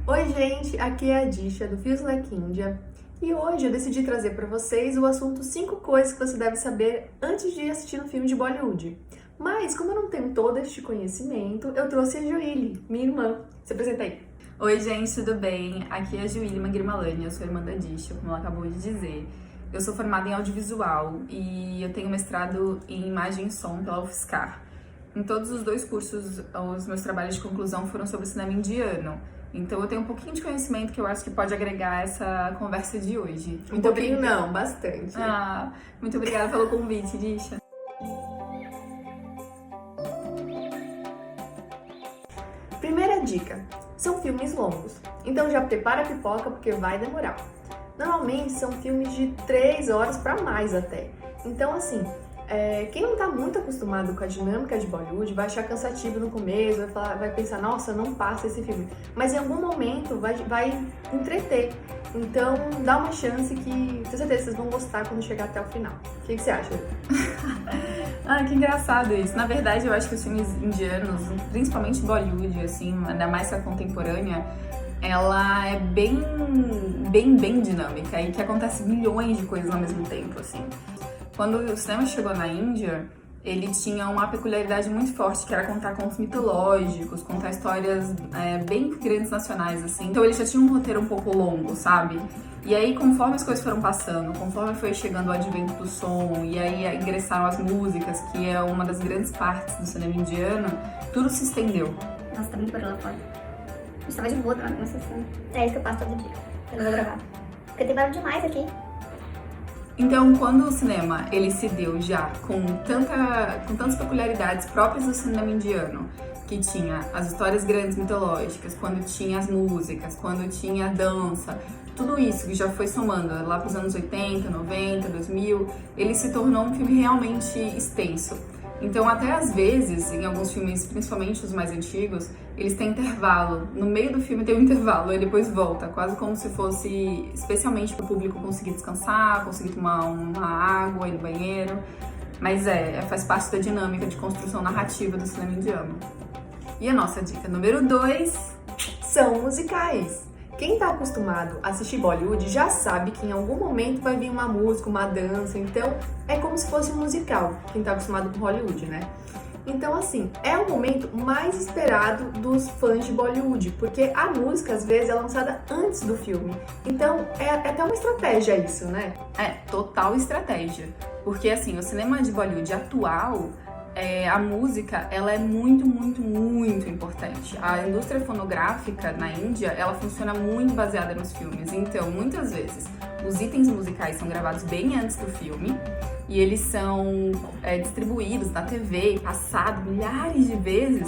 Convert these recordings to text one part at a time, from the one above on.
Oi gente, aqui é a Disha do Feels Like India e hoje eu decidi trazer para vocês o assunto 5 coisas que você deve saber antes de assistir um filme de Bollywood. Mas como eu não tenho todo este conhecimento, eu trouxe a Joíli, minha irmã. Se apresenta aí. Oi gente, tudo bem? Aqui é a Joíli Magrimalani, eu sou irmã da Disha, como ela acabou de dizer. Eu sou formada em audiovisual e eu tenho mestrado em imagem e som pela UFSCar. Em todos os 2 cursos, os meus trabalhos de conclusão foram sobre cinema indiano. Então eu tenho um pouquinho de conhecimento que eu acho que pode agregar essa conversa de hoje. Um pouquinho não, bastante. Muito obrigada pelo convite, Disha. Primeira dica, são filmes longos, então já prepara a pipoca porque vai demorar. Normalmente são filmes de 3 horas para mais até. Então assim, quem não tá muito acostumado com a dinâmica de Bollywood vai achar cansativo no começo, vai pensar, nossa, não passa esse filme. Mas em algum momento vai entreter. Então dá uma chance que, tenho certeza que vocês vão gostar quando chegar até o final. O que você acha? Que engraçado isso. Na verdade, eu acho que os filmes indianos, principalmente Bollywood, assim, ainda mais a contemporânea, ela é bem dinâmica e que acontece milhões de coisas ao mesmo tempo, assim. Quando o cinema chegou na Índia, ele tinha uma peculiaridade muito forte, que era contar contos mitológicos, contar histórias bem grandes nacionais, assim. Então ele já tinha um roteiro um pouco longo, sabe? E aí, conforme as coisas foram passando, conforme foi chegando o advento do som, e aí ingressaram as músicas, que é uma das grandes partes do cinema indiano, tudo se estendeu. Nossa, tá muito barulho lá fora. A gente tava de boa na sessão. É isso que eu passo todo dia. Eu não vou gravar. Porque tem barulho demais aqui. Então, quando o cinema ele se deu já com tantas peculiaridades próprias do cinema indiano, que tinha as histórias grandes mitológicas, quando tinha as músicas, quando tinha a dança, tudo isso que já foi somando lá para os anos 80, 90, 2000, ele se tornou um filme realmente extenso. Então, até às vezes, em alguns filmes, principalmente os mais antigos, eles têm intervalo. No meio do filme tem um intervalo e depois volta, quase como se fosse especialmente para o público conseguir descansar, conseguir tomar uma água, ir no banheiro. Mas faz parte da dinâmica de construção narrativa do cinema indiano. E a nossa dica número 2 são musicais. Quem tá acostumado a assistir Bollywood já sabe que em algum momento vai vir uma música, uma dança, então é como se fosse um musical, quem tá acostumado com Hollywood, né? Então assim, é o momento mais esperado dos fãs de Bollywood, porque a música às vezes é lançada antes do filme, então é até uma estratégia isso, né? Total estratégia, porque assim, o cinema de Bollywood atual, a música, ela é muito importante. A indústria fonográfica na Índia, ela funciona muito baseada nos filmes. Então, muitas vezes, os itens musicais são gravados bem antes do filme e eles são distribuídos na TV e passados milhares de vezes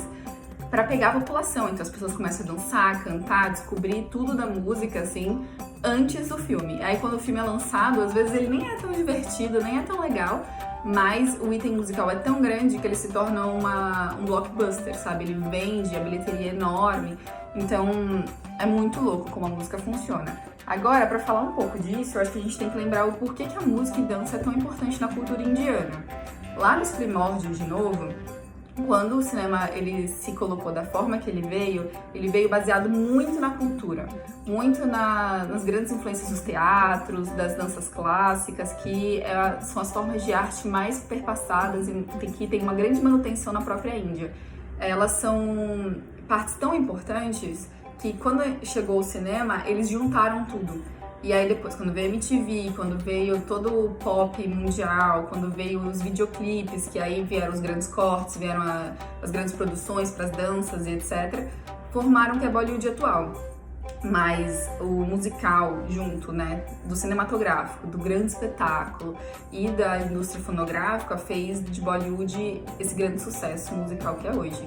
para pegar a população. Então, as pessoas começam a dançar, cantar, descobrir tudo da música, assim, antes do filme. Aí, quando o filme é lançado, às vezes ele nem é tão divertido, nem é tão legal, mas o item musical é tão grande que ele se torna um blockbuster, sabe? Ele vende, a bilheteria é enorme, então é muito louco como a música funciona. Agora, para falar um pouco disso, eu acho que a gente tem que lembrar o porquê que a música e dança é tão importante na cultura indiana. Lá nos primórdios, de novo, quando o cinema ele se colocou da forma que ele veio baseado muito na cultura, muito nas grandes influências dos teatros, das danças clássicas, que são as formas de arte mais perpassadas e que tem uma grande manutenção na própria Índia. Elas são partes tão importantes que quando chegou o cinema, eles juntaram tudo. E aí depois, quando veio a MTV, quando veio todo o pop mundial, quando veio os videoclipes, que aí vieram os grandes cortes, vieram as grandes produções para as danças e etc., formaram que é Bollywood atual. Mas o musical junto, né, do cinematográfico, do grande espetáculo e da indústria fonográfica fez de Bollywood esse grande sucesso musical que é hoje.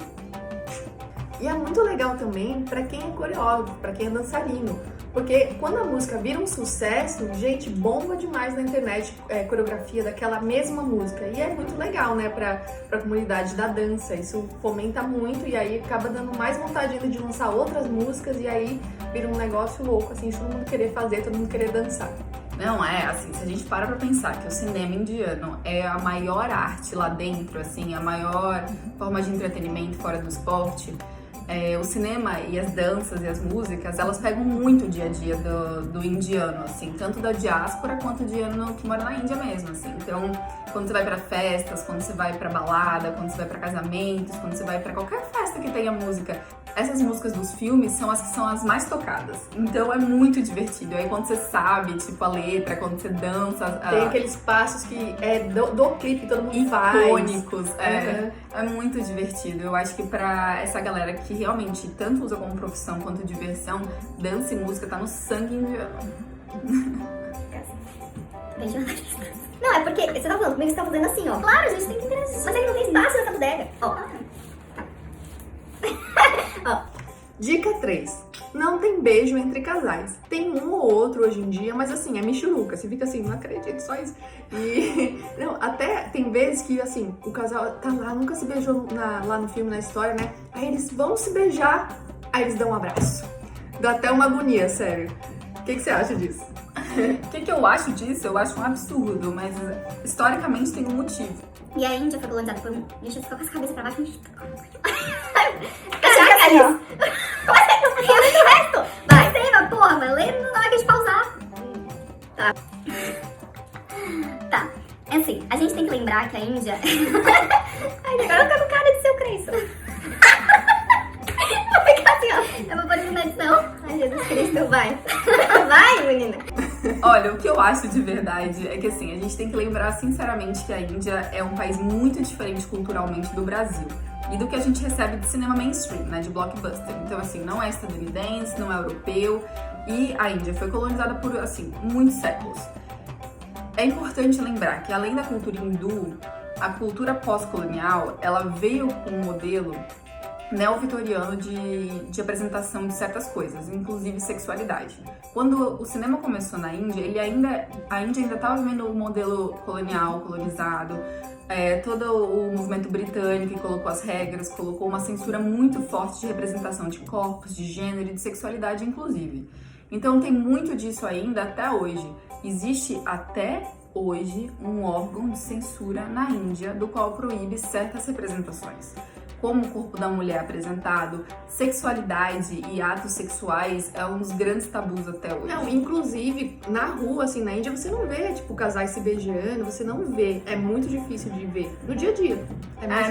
E é muito legal também para quem é coreógrafo, para quem é dançarino, porque quando a música vira um sucesso, gente, bomba demais na internet coreografia daquela mesma música. E é muito legal, né, para a comunidade da dança. Isso fomenta muito e aí acaba dando mais vontade ainda de lançar outras músicas e aí vira um negócio louco, assim, todo mundo querer fazer, todo mundo querer dançar. Não, assim, se a gente para pensar que o cinema indiano é a maior arte lá dentro, assim, a maior forma de entretenimento fora do esporte, o cinema e as danças e as músicas, elas pegam muito o dia a dia do indiano, assim, tanto da diáspora quanto do indiano que mora na Índia mesmo, assim. Então, quando você vai pra festas, quando você vai pra balada, quando você vai pra casamentos, quando você vai pra qualquer festa que tenha música, essas músicas dos filmes são as mais tocadas. Então, é muito divertido. Aí, quando você sabe, tipo, a letra, quando você dança... Tem aqueles passos que do clipe que todo mundo faz. Icônicos, é muito divertido. Eu acho que pra essa galera que realmente tanto usa como profissão quanto diversão, dança e música tá no sangue indiano. Não, é porque você tá falando comigo, você tá fazendo assim, ó. Claro, a gente tem que interagir. Mas é que não tem espaço nessa bodega. Ó. Dica 3. Não tem beijo entre casais. Tem um ou outro hoje em dia, mas assim, é michuruca. Você fica assim, não acredito, só isso. E não, até tem vezes que assim, o casal tá lá, nunca se beijou lá no filme, na história, né? Aí eles vão se beijar, aí eles dão um abraço. Dá até uma agonia, sério. O que você acha disso? O que eu acho disso? Eu acho um absurdo, mas historicamente tem um motivo. E a Índia foi colonizada por um... Deixa eu ficar com as cabeças pra baixo. Vai, tem, porra, vai ler na hora que a gente pausar. Tá. É assim, a gente tem que lembrar que a Índia... Ai, agora eu tô com cara de seu Cristo. Vou ficar assim, ó. Eu vou pôr isso na edição. Ai, Jesus Cristo, vai. Vai, menina. Olha, o que eu acho de verdade é que assim, a gente tem que lembrar sinceramente que a Índia é um país muito diferente culturalmente do Brasil. E do que a gente recebe de cinema mainstream, né, de blockbuster. Então, assim, não é estadunidense, não é europeu. E a Índia foi colonizada por, assim, muitos séculos. É importante lembrar que, além da cultura hindu, a cultura pós-colonial, ela veio com um modelo neo-vitoriano de apresentação de certas coisas, inclusive sexualidade. Quando o cinema começou na Índia, a Índia ainda estava vivendo o modelo colonial, colonizado, todo o movimento britânico que colocou as regras, colocou uma censura muito forte de representação de corpos, de gênero e de sexualidade, inclusive. Então tem muito disso ainda até hoje. Existe até hoje um órgão de censura na Índia do qual proíbe certas representações, como o corpo da mulher apresentado, sexualidade e atos sexuais é um dos grandes tabus até hoje. Não, inclusive, na rua, assim, na Índia, você não vê, tipo, casais se beijando, você não vê. É muito difícil de ver no dia a dia.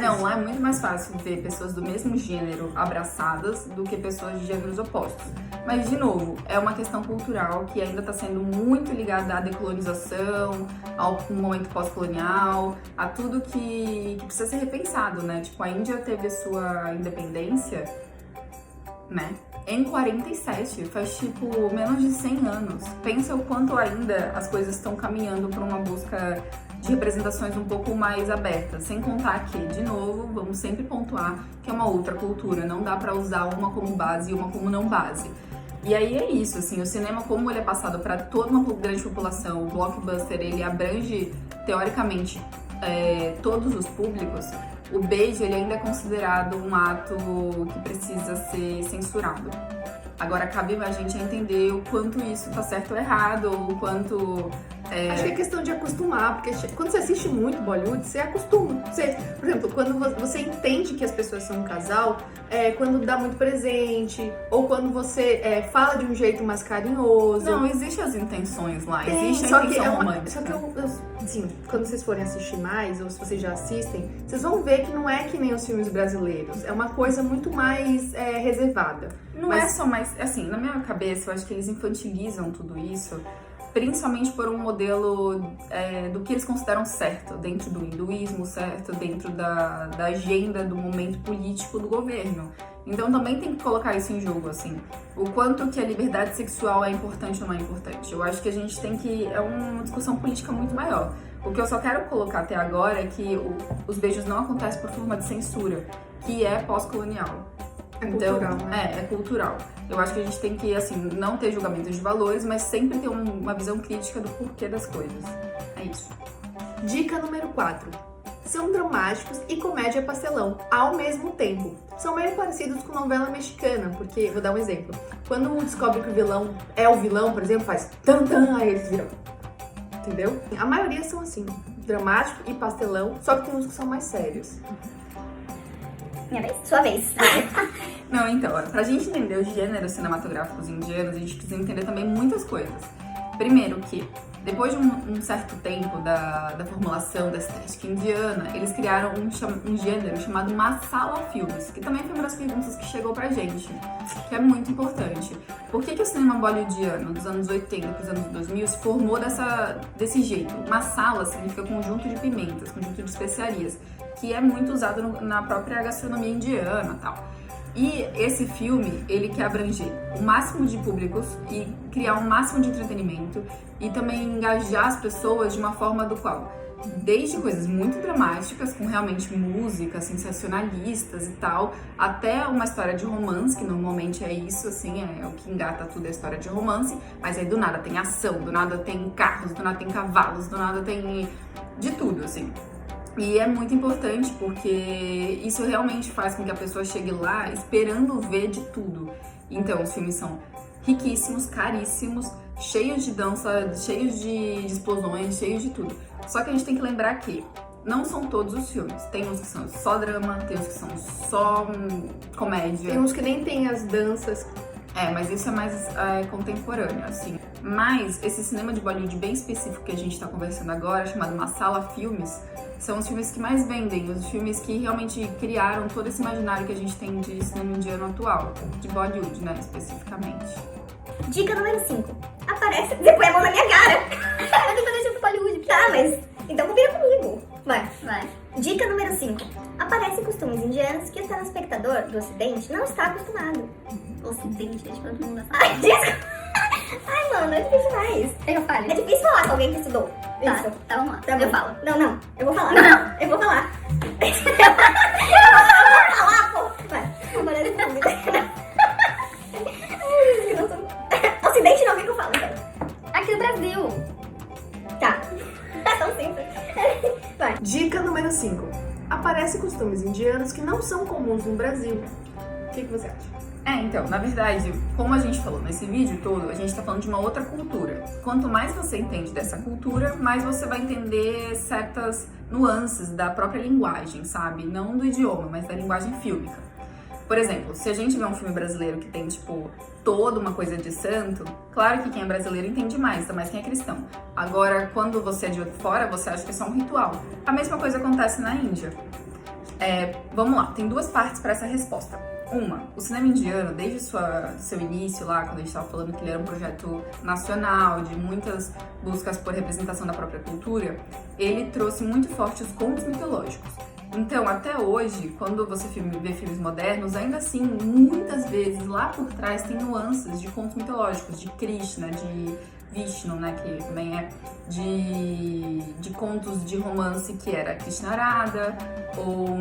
Não, é muito mais fácil ver pessoas do mesmo gênero abraçadas do que pessoas de gêneros opostos. Mas, de novo, é uma questão cultural que ainda está sendo muito ligada à decolonização, ao momento pós-colonial, a tudo que precisa ser repensado, né? Tipo, a Índia teve sua independência, né, em 47, faz tipo menos de 100 anos. Pensa o quanto ainda as coisas estão caminhando para uma busca de representações um pouco mais abertas, sem contar que, de novo, vamos sempre pontuar que é uma outra cultura, não dá para usar uma como base e uma como não base. E aí é isso, assim, o cinema, como ele é passado para toda uma grande população, o blockbuster, ele abrange, teoricamente, todos os públicos. O beijo, ele ainda é considerado um ato que precisa ser censurado. Agora, cabe a gente entender o quanto isso tá certo ou errado, o quanto... Acho que é questão de acostumar, porque quando você assiste muito Bollywood, você acostuma. Por exemplo, quando você entende que as pessoas são um casal, quando dá muito presente, ou quando você fala de um jeito mais carinhoso. Não, existem as intenções lá, existe a intenção intenção romântica. Só que assim, quando vocês forem assistir mais, ou se vocês já assistem, vocês vão ver que não é que nem os filmes brasileiros. É uma coisa muito mais reservada. Não é só mais... Assim, na minha cabeça, eu acho que eles infantilizam tudo isso, principalmente por um modelo do que eles consideram certo, dentro do hinduísmo, certo, dentro da agenda do momento político do governo. Então também tem que colocar isso em jogo, assim, o quanto que a liberdade sexual é importante ou não é importante. Eu acho que a gente tem que... É uma discussão política muito maior. O que eu só quero colocar até agora é que os beijos não acontecem por forma de censura, que é pós-colonial. Então, cultural, né? É cultural. Eu acho que a gente tem que, assim, não ter julgamentos de valores, mas sempre ter uma visão crítica do porquê das coisas. É isso. Dica número 4. São dramáticos e comédia pastelão ao mesmo tempo. São meio parecidos com novela mexicana, porque, vou dar um exemplo. Quando descobre que o vilão é o vilão, por exemplo, faz tan-tan, aí eles viram. Entendeu? A maioria são assim, dramático e pastelão, só que tem uns que são mais sérios. Minha vez? Sua vez. Não, então, pra gente entender os gêneros cinematográficos indianos, a gente precisa entender também muitas coisas. Primeiro que, depois de um certo tempo da formulação da estética indiana, eles criaram um gênero chamado Masala Filmes, que também foi uma das perguntas que chegou pra gente, que é muito importante. Por que o cinema bollywoodiano dos anos 80 para os anos 2000 se formou desse jeito? Masala significa conjunto de pimentas, conjunto de especiarias, que é muito usado na própria gastronomia indiana e tal. E esse filme, ele quer abranger o máximo de públicos e criar um máximo de entretenimento e também engajar as pessoas de uma forma do qual, desde coisas muito dramáticas, com realmente músicas sensacionalistas e tal, até uma história de romance, que normalmente é isso, assim, é o que engata tudo, a história de romance, mas aí do nada tem ação, do nada tem carros, do nada tem cavalos, do nada tem de tudo, assim. E é muito importante porque isso realmente faz com que a pessoa chegue lá esperando ver de tudo. Então, os filmes são riquíssimos, caríssimos, cheios de dança, cheios de explosões, cheios de tudo. Só que a gente tem que lembrar que não são todos os filmes. Tem uns que são só drama, tem uns que são só comédia. Tem uns que nem tem as danças. Mas isso é mais contemporâneo, assim. Mas esse cinema de Bollywood bem específico que a gente tá conversando agora, chamado Masala Filmes, são os filmes que mais vendem, os filmes que realmente criaram todo esse imaginário que a gente tem de cinema indiano atual, de Bollywood, né, especificamente. Dica número 5. Aparece... Você põe a mão na minha cara. Eu tenho que fazer tipo Bollywood. Tá, mas... Então combina comigo. Vai. Dica número 5. Aparecem costumes indianos que o telespectador do Ocidente não está acostumado. Ocidente, gente, todo mundo assim. Ai, desculpa. Ai, mano, é difícil demais. Eu falo. É difícil falar com alguém que estudou. Tá, isso. Tá, vamos lá. Eu falo. Não. Eu vou falar. Não. Eu vou falar. Eu vou falar, pô. Vai. Aparece comigo. Ocidente não, o que eu falo, então? Aqui no Brasil. Tá. É tão simples. Vai. Dica número 5. Aparecem costumes indianos que não são comuns no Brasil. O que você acha? Então, na verdade, como a gente falou nesse vídeo todo, a gente tá falando de uma outra cultura. Quanto mais você entende dessa cultura, mais você vai entender certas nuances da própria linguagem, sabe? Não do idioma, mas da linguagem fílmica. Por exemplo, se a gente vê um filme brasileiro que tem, tipo, toda uma coisa de santo, claro que quem é brasileiro entende mais, ainda mais quem é cristão. Agora, quando você é de fora, você acha que é só um ritual. A mesma coisa acontece na Índia. Vamos lá, tem duas partes para essa resposta. Uma, o cinema indiano, desde seu início lá, quando a gente estava falando que ele era um projeto nacional, de muitas buscas por representação da própria cultura, ele trouxe muito forte os contos mitológicos. Então, até hoje, quando você vê filmes modernos, ainda assim, muitas vezes lá por trás tem nuances de contos mitológicos, de Krishna, de Vishnu, né, que também é de contos de romance que era Krishnarada, ou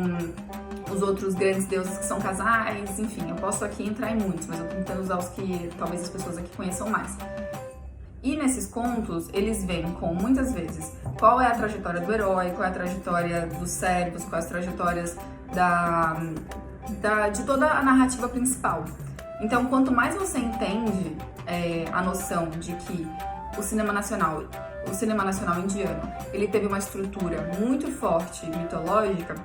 os outros grandes deuses que são casais, enfim, eu posso aqui entrar em muitos, mas eu tô tentando usar os que talvez as pessoas aqui conheçam mais. E nesses contos, eles vêm com, muitas vezes, qual é a trajetória do herói, qual é a trajetória dos servos, quais as trajetórias de toda a narrativa principal. Então, quanto mais você entende a noção de que o cinema nacional indiano, ele teve uma estrutura muito forte mitológica,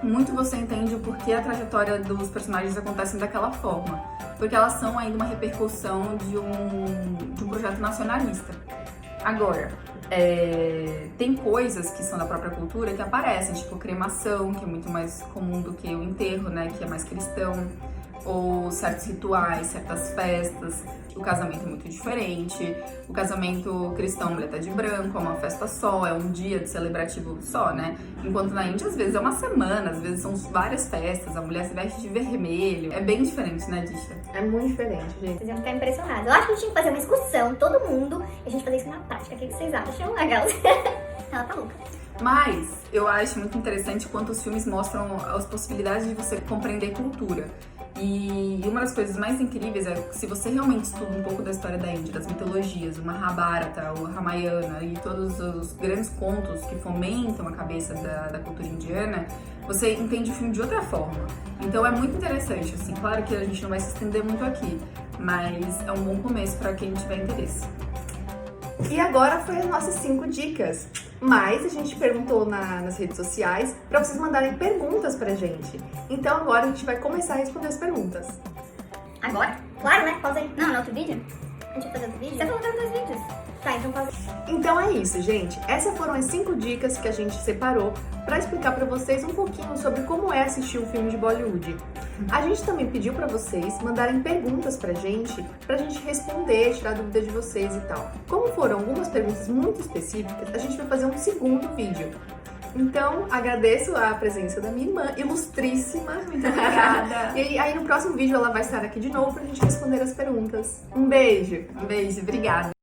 muito você entende o porquê a trajetória dos personagens acontecem daquela forma. Porque elas são ainda uma repercussão de um projeto nacionalista. Agora, tem coisas que são da própria cultura que aparecem, tipo cremação, que é muito mais comum do que o enterro, né, que é mais cristão, ou certos rituais, certas festas. O casamento é muito diferente. O casamento cristão, a mulher tá de branco, é uma festa só, é um dia de celebrativo só, né? Enquanto na Índia, às vezes, é uma semana, às vezes são várias festas, a mulher se veste de vermelho. É bem diferente, né, Disha? É muito diferente, gente. Vocês iam ficar impressionados. Eu acho que a gente tinha que fazer uma excursão, todo mundo, e a gente fazer isso na prática. O que vocês acham? Ela tá louca. Mas eu acho muito interessante quanto os filmes mostram as possibilidades de você compreender cultura. E uma das coisas mais incríveis é que se você realmente estuda um pouco da história da Índia, das mitologias, o Mahabharata, o Ramayana e todos os grandes contos que fomentam a cabeça da cultura indiana, você entende o filme de outra forma. Então é muito interessante, assim, claro que a gente não vai se estender muito aqui, mas é um bom começo para quem tiver interesse. E agora foi as nossas 5 dicas. Mas a gente perguntou nas redes sociais para vocês mandarem perguntas pra gente. Então agora a gente vai começar a responder as perguntas. Agora? Claro, né? Pausa aí. Não, no outro vídeo? A gente vai fazer outro vídeo? Você falou que era 2 vídeos. Tá, então pausa. Então é isso, gente. Essas foram as 5 dicas que a gente separou para explicar para vocês um pouquinho sobre como é assistir um filme de Bollywood. A gente também pediu para vocês mandarem perguntas pra gente responder, tirar dúvidas de vocês e tal. Como foram algumas perguntas muito específicas, a gente vai fazer um segundo vídeo. Então, agradeço a presença da minha irmã, ilustríssima. Muito obrigada. E aí no próximo vídeo ela vai estar aqui de novo pra gente responder as perguntas. Um beijo! Um beijo, obrigada.